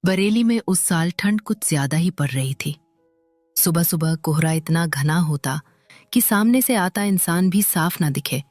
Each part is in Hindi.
बरेली में उस साल ठंड कुछ ज्यादा ही पड़ रही थी। सुबह सुबह कोहरा इतना घना होता कि सामने से आता इंसान भी साफ न दिखे।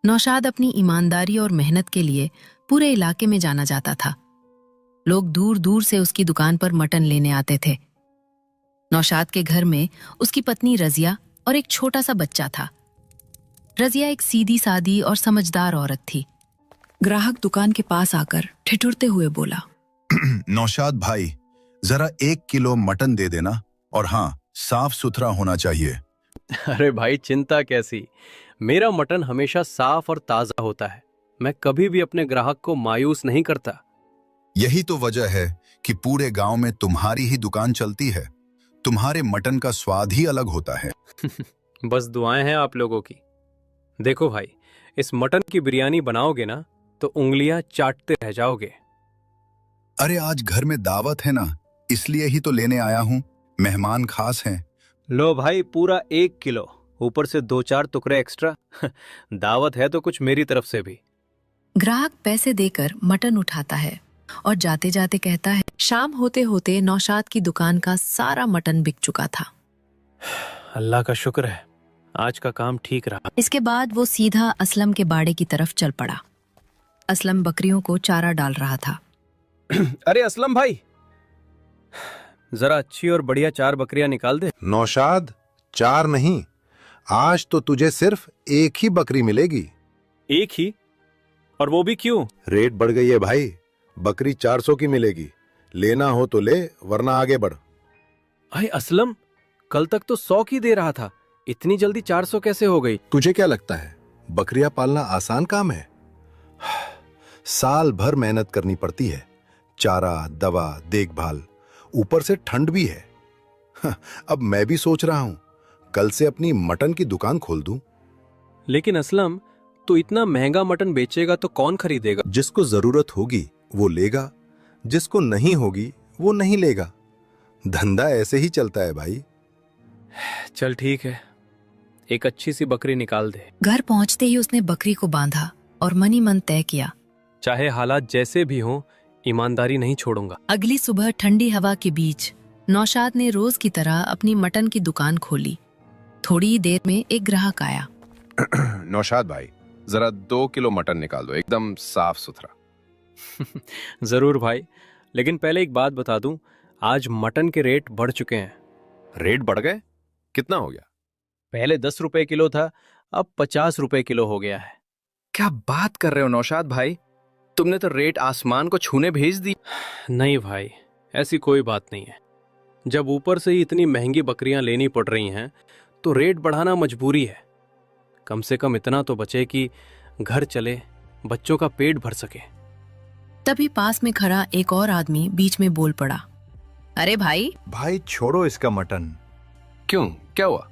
नौशाद अपनी ईमानदारी और मेहनत के लिए पूरे इलाके में जाना जाता था। लोग दूर दूर से उसकी दुकान पर मटन लेने आते थे। नौशाद के घर में उसकी पत्नी रजिया और एक छोटा सा बच्चा था। रजिया एक सीधी सादी और समझदार औरत थी। ग्राहक दुकान के पास आकर ठिठुरते हुए बोला, नौशाद भाई, जरा 1 किलो मटन दे देना, और हाँ, साफ सुथरा होना चाहिए। अरे भाई, चिंता कैसी, मेरा मटन हमेशा साफ और ताजा होता है। मैं कभी भी अपने ग्राहक को मायूस नहीं करता। यही तो वजह है कि पूरे गांव में तुम्हारी ही दुकान चलती है। तुम्हारे मटन का स्वाद ही अलग होता है। बस दुआएं हैं आप लोगों की। देखो भाई, इस मटन की बिरयानी बनाओगे ना तो उंगलियां चाटते रह जाओगे। अरे आज घर में दावत है ना, इसलिए ही तो लेने आया हूँ। मेहमान खास हैं। लो भाई, पूरा 1 किलो, ऊपर से 2-4 टुकड़े एक्स्ट्रा। दावत है तो कुछ मेरी तरफ से भी। ग्राहक पैसे देकर मटन उठाता है और जाते जाते कहता है। शाम होते होते नौशाद की दुकान का सारा मटन बिक चुका था। अल्लाह का शुक्र है, आज का काम ठीक रहा। इसके बाद वो सीधा असलम के बाड़े की तरफ चल पड़ा। असलम बकरियों को चारा डाल रहा था। अरे असलम भाई, जरा अच्छी और बढ़िया 4 बकरियां निकाल दे। नौशाद, 4 नहीं, आज तो तुझे सिर्फ 1 ही बकरी मिलेगी। 1 ही? और वो भी क्यों? रेट बढ़ गई है भाई, बकरी 400 की मिलेगी। लेना हो तो ले, वरना आगे बढ़। भाई असलम, कल तक तो 100 की दे रहा था, इतनी जल्दी 400 कैसे हो गई? तुझे क्या लगता है बकरियां पालना आसान काम है? साल भर मेहनत करनी पड़ती है, चारा, दवा, देखभाल, ऊपर से ठंड भी है। अब मैं भी सोच रहा हूं कल से अपनी मटन की दुकान खोल दूं। लेकिन असलम, तो इतना महंगा मटन बेचेगा तो कौन खरीदेगा? जिसको जरूरत होगी वो लेगा, जिसको नहीं होगी वो नहीं लेगा। धंधा ऐसे ही चलता है भाई। चल ठीक है, एक अच्छी सी बकरी निकाल दे। घर पहुंचते ही उसने बकरी को बांधा और मनी मन तय किया, चाहे हालात जैसे भी हों, ईमानदारी नहीं छोड़ूंगा। अगली सुबह ठंडी हवा के बीच नौशाद ने रोज की तरह अपनी मटन की दुकान खोली। थोड़ी ही देर में एक ग्राहक आया। नौशाद भाई, जरा 2 किलो मटन निकाल दो, एकदम साफ सुथरा। जरूर भाई, लेकिन पहले एक बात बता दूं, आज मटन के रेट बढ़ चुके हैं। रेट बढ़ गए? कितना हो गया? पहले 10 रुपए किलो था, अब 50 रुपए किलो हो गया है। क्या बात कर रहे हो नौशाद भाई, तुमने तो रेट आसमान को छूने भेज दी। नहीं भाई, ऐसी कोई बात नहीं है। जब ऊपर से ही इतनी महंगी बकरियां लेनी पड़ रही हैं तो रेट बढ़ाना मजबूरी है। कम से कम इतना तो बचे कि घर चले, बच्चों का पेट भर सके। तभी पास में खड़ा एक और आदमी बीच में बोल पड़ा, अरे भाई। भाई छोड़ो इसका मटन। क्यों, क्या हुआ?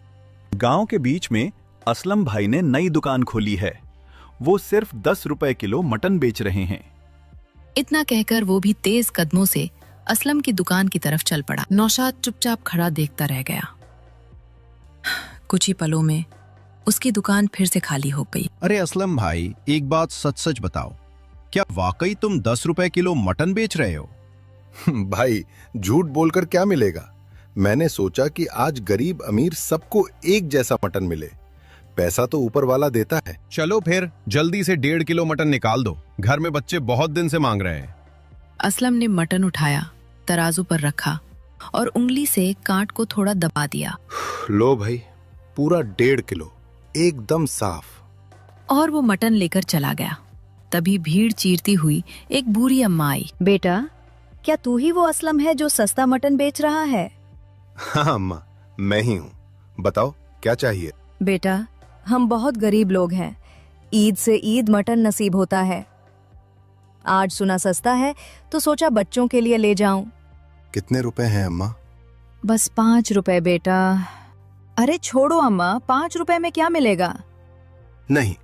गांव के बीच में असलम भाई ने नई दुकान खोली है, वो सिर्फ 10 रुपए किलो मटन बेच रहे हैं। इतना कहकर वो भी तेज कदमों से असलम की दुकान की तरफ चल पड़ा। नौशाद चुपचाप खड़ा देखता रह गया। कुछ ही पलों में उसकी दुकान फिर से खाली हो गई। अरे असलम भाई, एक बात सच सच बताओ, क्या वाकई तुम 10 रुपए किलो मटन बेच रहे हो? भाई झूठ बोलकर क्या मिलेगा? मैंने सोचा कि आज गरीब अमीर सबको एक जैसा मटन मिले। पैसा तो ऊपर वाला देता है। चलो फिर जल्दी से 1.5 किलो मटन निकाल दो, घर में बच्चे बहुत दिन से मांग रहे हैं। असलम ने मटन उठाया, तराजू पर रखा और उंगली से कांट को थोड़ा दबा दिया। लो भाई, पूरा 1.5 किलो, एकदम साफ। और वो मटन लेकर चला गया। तभी भीड़ चीरती हुई एक बूढ़ी अम्मा आई। बेटा, क्या तू ही वो असलम है जो सस्ता मटन बेच रहा है? हाँ अम्मा, मैं ही हूँ। बताओ क्या चाहिए? बेटा, हम बहुत गरीब लोग हैं, ईद से ईद मटन नसीब होता है। आज सुना सस्ता है तो सोचा बच्चों के लिए ले जाऊं। कितने रुपए हैं अम्मा? बस 5 रुपए बेटा। अरे छोड़ो अम्मा, 5 रुपए में क्या मिलेगा? नहीं,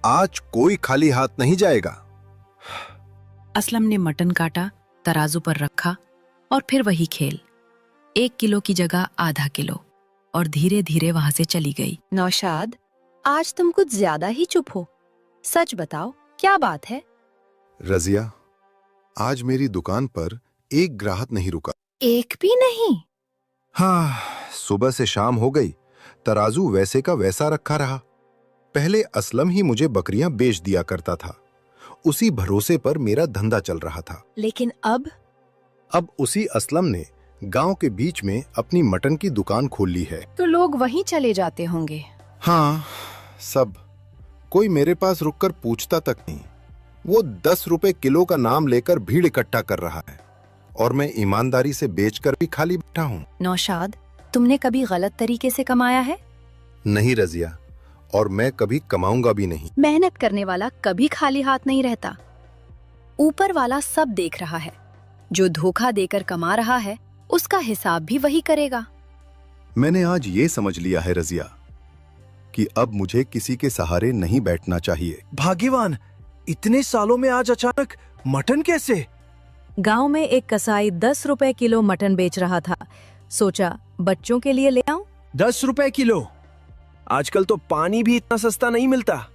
आज कोई खाली हाथ नहीं जाएगा। असलम ने मटन काटा, तराजू पर रखा और फिर वही खेल। 1 किलो की जगह आधा किलो, और धीरे धीरे वहां से चली गई। नौशाद, आज तुम कुछ ज्यादा ही चुप हो। सच बताओ, क्या बात है? रजिया, आज मेरी दुकान पर एक ग्राहक नहीं रुका। एक भी नहीं? हाँ, सुबह से शाम हो गई, तराजू वैसे का वैसा रखा रहा। पहले असलम ही मुझे बकरियां बेच दिया करता था, उसी भरोसे पर मेरा धंधा चल रहा था। लेकिन अब उसी असलम ने गांव के बीच में अपनी मटन की दुकान खोल ली है। तो लोग वहीं चले जाते होंगे। हाँ, सब। कोई मेरे पास रुककर पूछता तक नहीं। वो 10 रुपए किलो का नाम लेकर भीड़ इकट्ठा कर रहा है और मैं ईमानदारी से बेचकर भी खाली बैठा हूँ। नौशाद, तुमने कभी गलत तरीके से कमाया है? नहीं रजिया, और मैं कभी कमाऊंगा भी नहीं। मेहनत करने वाला कभी खाली हाथ नहीं रहता। ऊपर वाला सब देख रहा है। जो धोखा देकर कमा रहा है उसका हिसाब भी वही करेगा। मैंने आज ये समझ लिया है रजिया कि अब मुझे किसी के सहारे नहीं बैठना चाहिए। भाग्यवान, इतने सालों में आज अचानक मटन कैसे? गांव में एक कसाई 10 रुपए किलो मटन बेच रहा था। सोचा बच्चों के लिए ले आऊं। 10 रुपए किलो? आजकल तो पानी भी इतना सस्ता नहीं मिलता।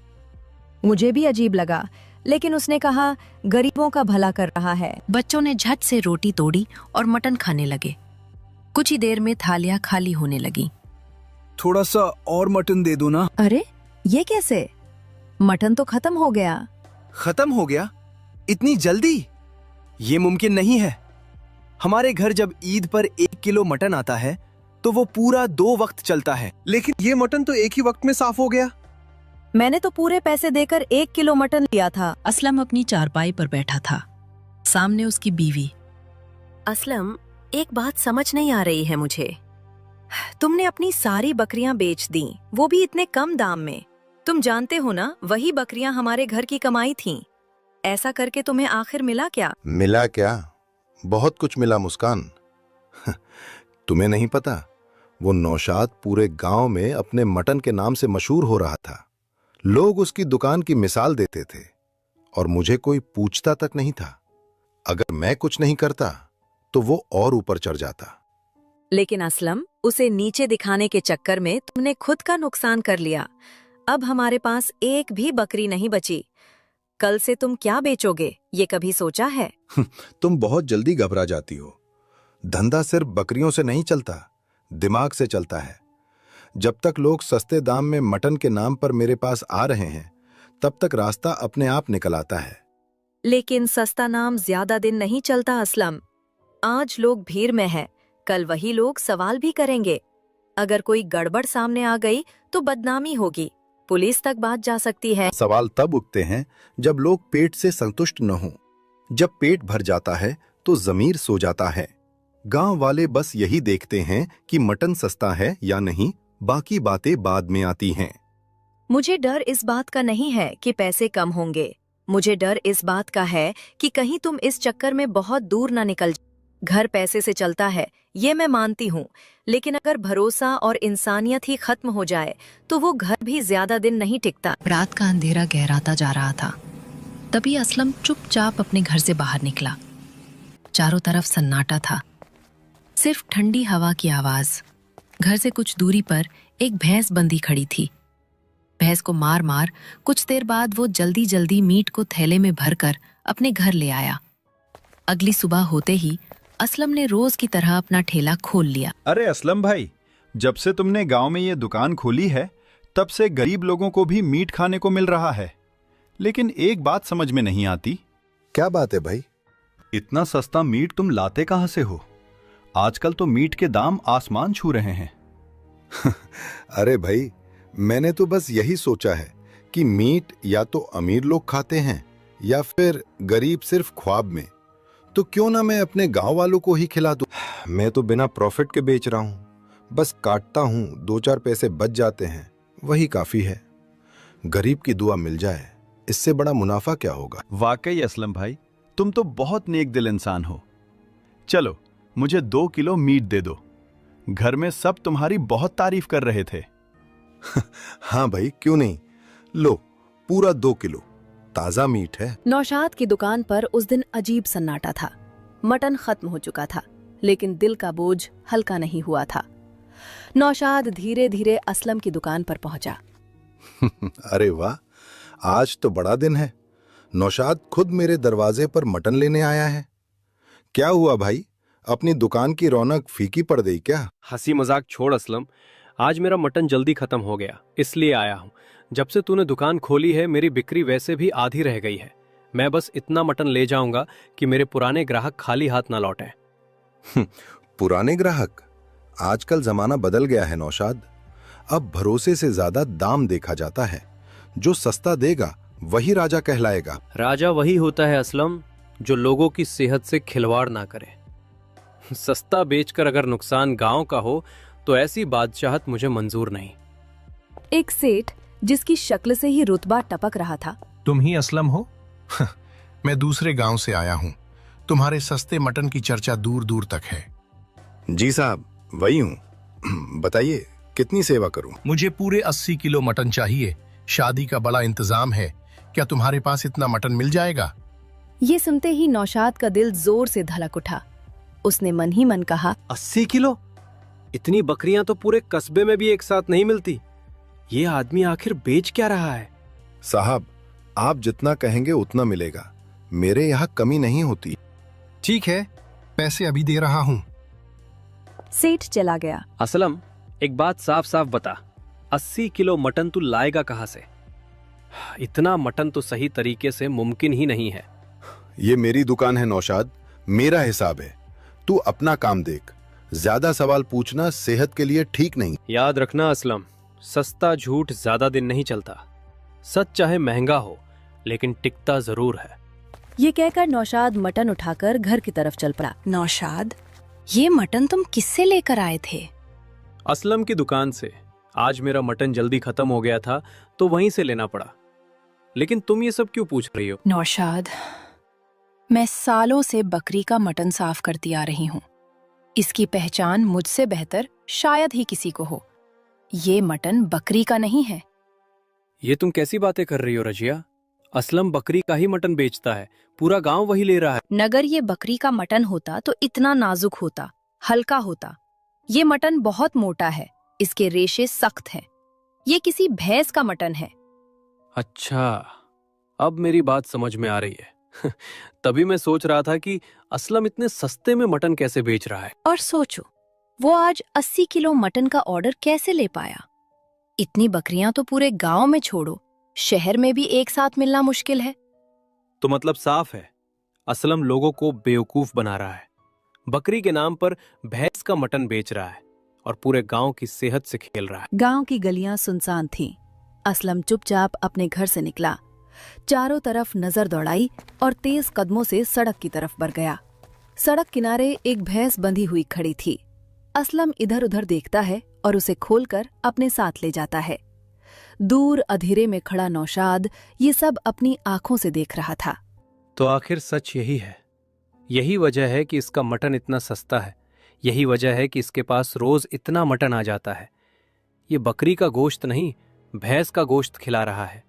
मुझे भी अजीब लगा, लेकिन उसने कहा गरीबों का भला कर रहा है। बच्चों ने झट से रोटी तोड़ी और मटन खाने लगे। कुछ ही देर में थालियां खाली होने लगी। थोड़ा सा और मटन दे दो ना। अरे ये कैसे? मटन तो खत्म हो गया। खत्म हो गया? इतनी जल्दी? ये मुमकिन नहीं है। हमारे घर जब ईद पर 1 किलो मटन आता है तो वो पूरा 2 वक्त चलता है, लेकिन ये मटन तो एक ही वक्त में साफ हो गया। मैंने तो पूरे पैसे देकर 1 किलो मटन लिया था। असलम अपनी चारपाई पर बैठा था, सामने उसकी बीवी। असलम, एक बात समझ नहीं आ रही है मुझे। तुमने अपनी सारी बकरियां बेच दी, वो भी इतने कम दाम में। तुम जानते हो ना, वही बकरियां हमारे घर की कमाई थीं। ऐसा करके तुम्हें आखिर मिला क्या? मिला क्या? बहुत कुछ मिला मुस्कान। तुम्हें नहीं पता, वो नौशाद पूरे गांव में अपने मटन के नाम से मशहूर हो रहा था। लोग उसकी दुकान की मिसाल देते थे और मुझे कोई पूछता तक नहीं था। अगर मैं कुछ नहीं करता तो वो और ऊपर चढ़ जाता। लेकिन असलम, उसे नीचे दिखाने के चक्कर में तुमने खुद का नुकसान कर लिया। अब हमारे पास एक भी बकरी नहीं बची। कल से तुम क्या बेचोगे, ये कभी सोचा है? तुम बहुत जल्दी घबरा जाती हो। धंधा सिर्फ बकरियों से नहीं चलता, दिमाग से चलता है। जब तक लोग सस्ते दाम में मटन के नाम पर मेरे पास आ रहे हैं, तब तक रास्ता अपने आप निकल आता है। लेकिन सस्ता नाम ज्यादा दिन नहीं चलता असलम। आज लोग भीड़ में है, कल वही लोग सवाल भी करेंगे। अगर कोई गड़बड़ सामने आ गई तो बदनामी होगी, पुलिस तक बात जा सकती है। सवाल तब उठते हैं जब लोग पेट से संतुष्ट न हों। जब पेट भर जाता है तो जमीर सो जाता है। गांव वाले बस यही देखते हैं कि मटन सस्ता है या नहीं, बाकी बातें बाद में आती हैं। मुझे डर इस बात का नहीं है कि पैसे कम होंगे। मुझे डर इस बात का है कि कहीं तुम इस चक्कर में बहुत दूर ना निकल जाओ। घर पैसे से चलता है, ये मैं मानती हूँ, लेकिन अगर भरोसा और इंसानियत ही खत्म हो जाए तो वो घर भी ज्यादा दिन नहीं टिकता। रात का अंधेरा गहराता जा रहा था। तभी असलम चुपचाप अपने घर से बाहर निकला। चारों तरफ सन्नाटा था, सिर्फ ठंडी हवा की आवाज। घर से कुछ दूरी पर एक भैंस बंधी खड़ी थी। भैंस को मार मार कुछ देर बाद वो जल्दी जल्दी मीट को थैले में भरकर अपने घर ले आया। अगली सुबह होते ही असलम ने रोज की तरह अपना ठेला खोल लिया। अरे असलम भाई, जब से तुमने गांव में ये दुकान खोली है तब से गरीब लोगों को भी मीट खाने को मिल रहा है। लेकिन एक बात समझ में नहीं आती। क्या बात है भाई? इतना सस्ता मीट तुम लाते कहां से हो? आजकल तो मीट के दाम आसमान छू रहे हैं। अरे भाई, मैंने तो बस यही सोचा है कि मीट या तो अमीर लोग खाते हैं या फिर गरीब सिर्फ ख्वाब में। तो क्यों ना मैं अपने गांव वालों को ही खिला दूं। मैं तो बिना प्रॉफिट के बेच रहा हूं, बस काटता हूं, 2-4 पैसे बच जाते हैं, वही काफी है। गरीब की दुआ मिल जाए, इससे बड़ा मुनाफा क्या होगा। वाकई असलम भाई, तुम तो बहुत नेक दिल इंसान हो। चलो मुझे 2 किलो मीट दे दो। घर में सब तुम्हारी बहुत तारीफ कर रहे थे। हाँ भाई, क्यों नहीं। लो, पूरा 2 किलो ताजा मीट है। नौशाद की दुकान पर उस दिन अजीब सन्नाटा था। मटन खत्म हो चुका था, लेकिन दिल का बोझ हल्का नहीं हुआ था। नौशाद धीरे धीरे असलम की दुकान पर पहुंचा। अरे वाह, आज तो बड़ा दिन है। नौशाद खुद मेरे दरवाजे पर मटन लेने आया है। क्या हुआ भाई, अपनी दुकान की रौनक फीकी पड़ गई क्या? हंसी मजाक छोड़ असलम, आज मेरा मटन जल्दी खत्म हो गया इसलिए आया हूँ। जब से तूने दुकान खोली है मेरी बिक्री वैसे भी आधी रह गई है। मैं बस इतना मटन ले जाऊंगा कि मेरे पुराने ग्राहक खाली हाथ ना लौटें। पुराने ग्राहक? आजकल जमाना बदल गया है नौशाद। अब भरोसे से ज्यादा दाम देखा जाता है। जो सस्ता देगा वही राजा कहलाएगा। राजा वही होता है असलम जो लोगों की सेहत से खिलवाड़ ना करे। सस्ता बेचकर अगर नुकसान गांव का हो तो ऐसी बादशाहत मुझे मंजूर नहीं। एक सेठ जिसकी शक्ल से ही रुतबा टपक रहा था। तुम ही असलम हो? मैं दूसरे गांव से आया हूं। तुम्हारे सस्ते मटन की चर्चा दूर दूर तक है। जी साहब, वही हूं। बताइए कितनी सेवा करूं? मुझे पूरे 80 किलो मटन चाहिए। शादी का बड़ा इंतजाम है, क्या तुम्हारे पास इतना मटन मिल जाएगा? ये सुनते ही नौशाद का दिल जोर से धड़क उठा। उसने मन ही मन कहा, 80 किलो? इतनी बकरियां तो पूरे कस्बे में भी एक साथ नहीं मिलती। ये आदमी आखिर बेच क्या रहा है? साहब, आप जितना कहेंगे उतना मिलेगा। मेरे यहाँ कमी नहीं होती। ठीक है, पैसे अभी दे रहा हूं। सेठ चला गया। असलम, एक बात साफ साफ बता, 80 किलो मटन तू लाएगा कहां से? इतना मटन तो सही तरीके से मुमकिन ही नहीं है। ये मेरी दुकान है नौशाद, मेरा हिसाब है। तू अपना काम देख। ज्यादा सवाल पूछना सेहत के लिए ठीक नहीं। याद रखना असलम, सस्ता झूठ ज्यादा दिन नहीं चलता। सच चाहे महंगा हो लेकिन टिकता जरूर है। ये कहकर नौशाद मटन उठाकर घर की तरफ चल पड़ा। नौशाद, ये मटन तुम किससे लेकर आए थे? असलम की दुकान से। आज मेरा मटन जल्दी खत्म हो गया था तो वहीं से लेना पड़ा। लेकिन तुम ये सब क्यों पूछ रही हो? नौशाद, मैं सालों से बकरी का मटन साफ करती आ रही हूँ। इसकी पहचान मुझसे बेहतर शायद ही किसी को हो। ये मटन बकरी का नहीं है। ये तुम कैसी बातें कर रही हो रजिया? असलम बकरी का ही मटन बेचता है, पूरा गांव वही ले रहा है। नगर ये बकरी का मटन होता तो इतना नाजुक होता, हल्का होता। ये मटन बहुत मोटा है, इसके रेशे सख्त हैं। ये किसी भैंस का मटन है। अच्छा, अब मेरी बात समझ में आ रही है। तभी मैं सोच रहा था कि असलम इतने सस्ते में मटन कैसे बेच रहा है। और सोचो, वो आज 80 किलो मटन का ऑर्डर कैसे ले पाया? इतनी बकरियां तो पूरे गांव में छोड़ो, शहर में भी एक साथ मिलना मुश्किल है। तो मतलब साफ है, असलम लोगों को बेवकूफ बना रहा है। बकरी के नाम पर भैंस का मटन बेच रहा है और पूरे गांव की सेहत से खेल रहा है। गांव की गलियां सुनसान थीं। असलम चुपचाप अपने घर से निकला, चारों तरफ नजर दौड़ाई और तेज कदमों से सड़क की तरफ बढ़ गया। सड़क किनारे एक भैंस बंधी हुई खड़ी थी। असलम इधर उधर देखता है और उसे खोलकर अपने साथ ले जाता है। दूर अधेरे में खड़ा नौशाद ये सब अपनी आंखों से देख रहा था। तो आखिर सच यही है। यही वजह है कि इसका मटन इतना सस्ता है। यही वजह है कि इसके पास रोज इतना मटन आ जाता है। ये बकरी का गोश्त नहीं, भैंस का गोश्त खिला रहा है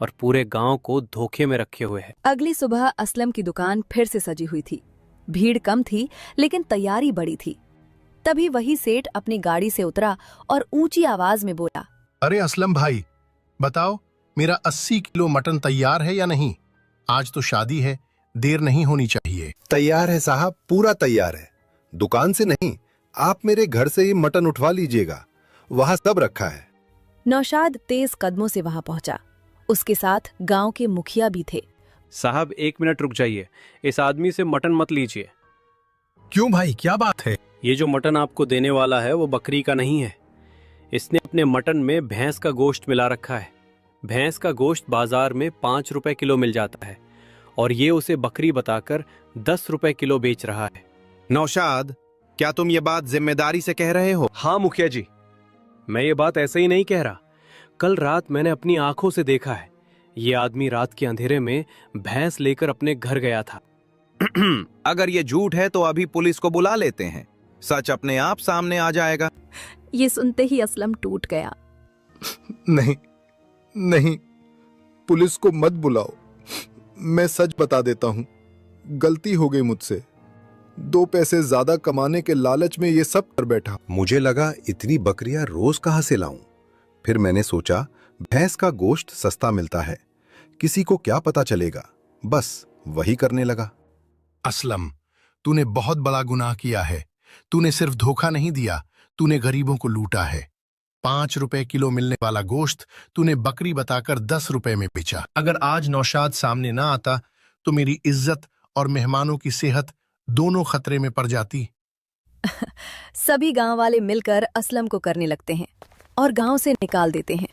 और पूरे गांव को धोखे में रखे हुए है। अगली सुबह असलम की दुकान फिर से सजी हुई थी। भीड़ कम थी लेकिन तैयारी बड़ी थी। तभी वही सेठ अपनी गाड़ी से उतरा और ऊंची आवाज में बोला, अरे असलम भाई, बताओ मेरा 80 किलो मटन तैयार है या नहीं? आज तो शादी है, देर नहीं होनी चाहिए। तैयार है साहब, पूरा तैयार है। दुकान से नहीं, आप मेरे घर से ही मटन उठवा लीजिएगा, वहां सब रखा है। नौशाद तेज कदमों से वहां पहुंचा। उसके साथ गांव के मुखिया भी थे। साहब 1 मिनट रुक जाइए, इस आदमी से मटन मत लीजिए। क्यों भाई, क्या बात है? ये जो मटन आपको देने वाला है वो बकरी का नहीं है। इसने अपने मटन में भैंस का गोश्त मिला रखा है। भैंस का गोश्त बाजार में 5 रुपए किलो मिल जाता है और ये उसे बकरी बताकर 10 रुपए किलो बेच रहा है। नौशाद, क्या तुम ये बात जिम्मेदारी से कह रहे हो? हाँ मुखिया जी, मैं ये बात ऐसे ही नहीं कह रहा। कल रात मैंने अपनी आंखों से देखा है। ये आदमी रात के अंधेरे में भैंस लेकर अपने घर गया था। अगर ये झूठ है तो अभी पुलिस को बुला लेते हैं, सच अपने आप सामने आ जाएगा। ये सुनते ही असलम टूट गया। नहीं नहीं, पुलिस को मत बुलाओ, मैं सच बता देता हूं, गलती हो गई मुझसे। 2 पैसे ज्यादा कमाने के लालच में ये सब कर बैठा। मुझे लगा इतनी बकरियां रोज कहां से लाऊं। फिर मैंने सोचा भैंस का गोश्त सस्ता मिलता है, किसी को क्या पता चलेगा, बस वही करने लगा। असलम, तूने बहुत बड़ा गुनाह किया है। तूने सिर्फ धोखा नहीं दिया, तूने गरीबों को लूटा है। 5 रुपए किलो मिलने वाला गोश्त तूने बकरी बताकर 10 रुपए में बेचा। अगर आज नौशाद सामने ना आता तो मेरी इज्जत और मेहमानों की सेहत दोनों खतरे में पड़ जाती। सभी गांव वाले मिलकर असलम को करने लगते हैं और गांव से निकाल देते हैं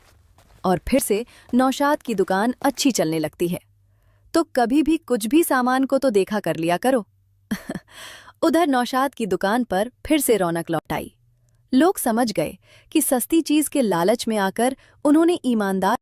और फिर से नौशाद की दुकान अच्छी चलने लगती है। तो कभी भी कुछ भी सामान को तो देखा कर लिया करो। उधर नौशाद की दुकान पर फिर से रौनक लौट आई। लोग समझ गए कि सस्ती चीज के लालच में आकर उन्होंने ईमानदार